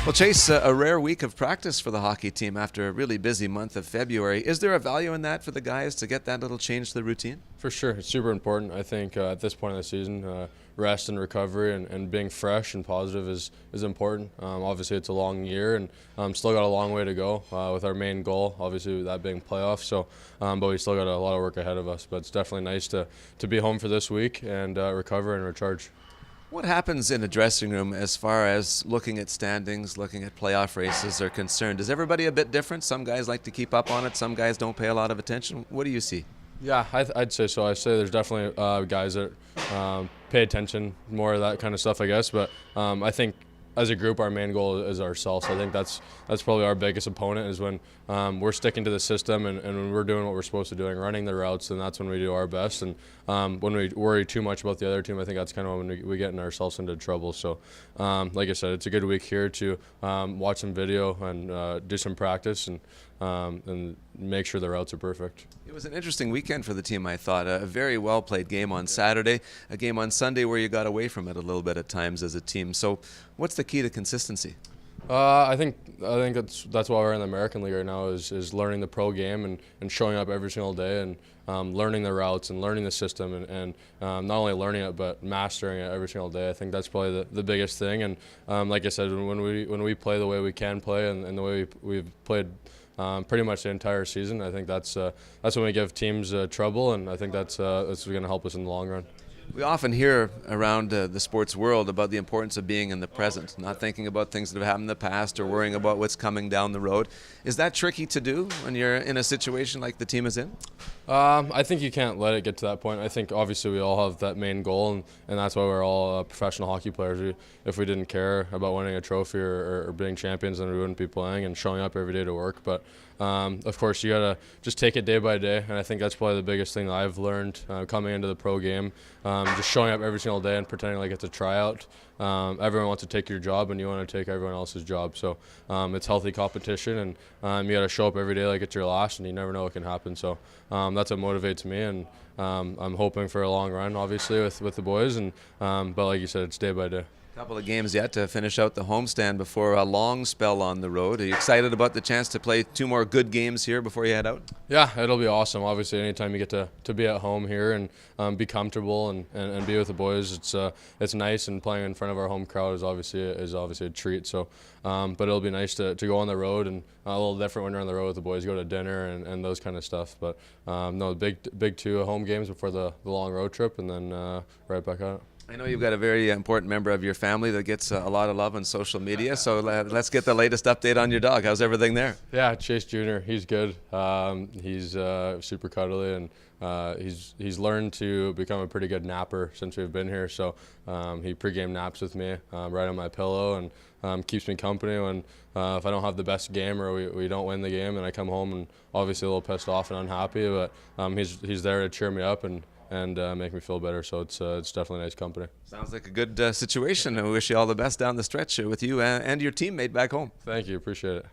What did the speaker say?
Well, Chase, a rare week of practice for the hockey team after a really busy month of February. Is there a value in that for the guys to get that little change to the routine? For sure, it's super important. I think at this point in the season, rest and recovery and being fresh and positive is important. Obviously, it's a long year and still got a long way to go with our main goal, obviously that being playoffs. So, but we still got a lot of work ahead of us. But it's definitely nice to be home for this week and recover and recharge. What happens in a dressing room as far as looking at standings, looking at playoff races are concerned? Is everybody a bit different? Some guys like to keep up on it. Some guys don't pay a lot of attention. What do you see? Yeah, I'd say so. I say there's definitely guys that pay attention more of that kind of stuff, I guess. But I think as a group, our main goal is ourselves. I think that's probably our biggest opponent is when we're sticking to the system and when we're doing what we're supposed to do, running the routes, and that's when we do our best. And when we worry too much about the other team, I think that's kind of when we get ourselves into trouble. So, like I said, it's a good week here to watch some video and do some practice and make sure the routes are perfect. It was an interesting weekend for the team, I thought. A very well played game on Saturday, a game on Sunday where you got away from it a little bit at times as a team. So what's the key to consistency? I think that's why we're in the American League right now is learning the pro game and showing up every single day and learning the routes and learning the system and not only learning it but mastering it every single day. I think that's probably the biggest thing. And like I said, when we play the way we can play and the way we've played pretty much the entire season, I think that's when we give teams trouble, and I think that's going to help us in the long run. We often hear around the sports world about the importance of being in the present, not thinking about things that have happened in the past or worrying about what's coming down the road. Is that tricky to do when you're in a situation like the team is in? I think you can't let it get to that point. I think obviously we all have that main goal, and that's why we're all professional hockey players. If we didn't care about winning a trophy or being champions, then we wouldn't be playing and showing up every day to work. But of course, you gotta just take it day by day, and I think that's probably the biggest thing that I've learned coming into the pro game. Just showing up every single day and pretending like it's a tryout. Everyone wants to take your job, and you want to take everyone else's job. So it's healthy competition, and you got to show up every day like it's your last, and you never know what can happen. So that's what motivates me, and I'm hoping for a long run, obviously, with the boys. And but like you said, it's day by day. Couple of games yet to finish out the homestand before a long spell on the road. Are you excited about the chance to play 2 more good games here before you head out? Yeah, it'll be awesome. Obviously, anytime you get to be at home here and be comfortable and be with the boys, it's nice. And playing in front of our home crowd is obviously a treat. So, but it'll be nice to go on the road, and a little different when you're on the road with the boys. Go to dinner and those kind of stuff. But no, big 2 home games before the long road trip, and then right back at it. I know you've got a very important member of your family that gets a lot of love on social media, so let's get the latest update on your dog. How's everything there? Yeah, Chase Jr., he's good. He's super cuddly, and he's learned to become a pretty good napper since we've been here. So he pregame naps with me right on my pillow and keeps me company when if I don't have the best game or we don't win the game, and I come home and obviously a little pissed off and unhappy, but he's there to cheer me up and make me feel better. So it's definitely nice company. Sounds like a good situation. I wish you all the best down the stretch with you and your teammate back home. Thank you. Appreciate it.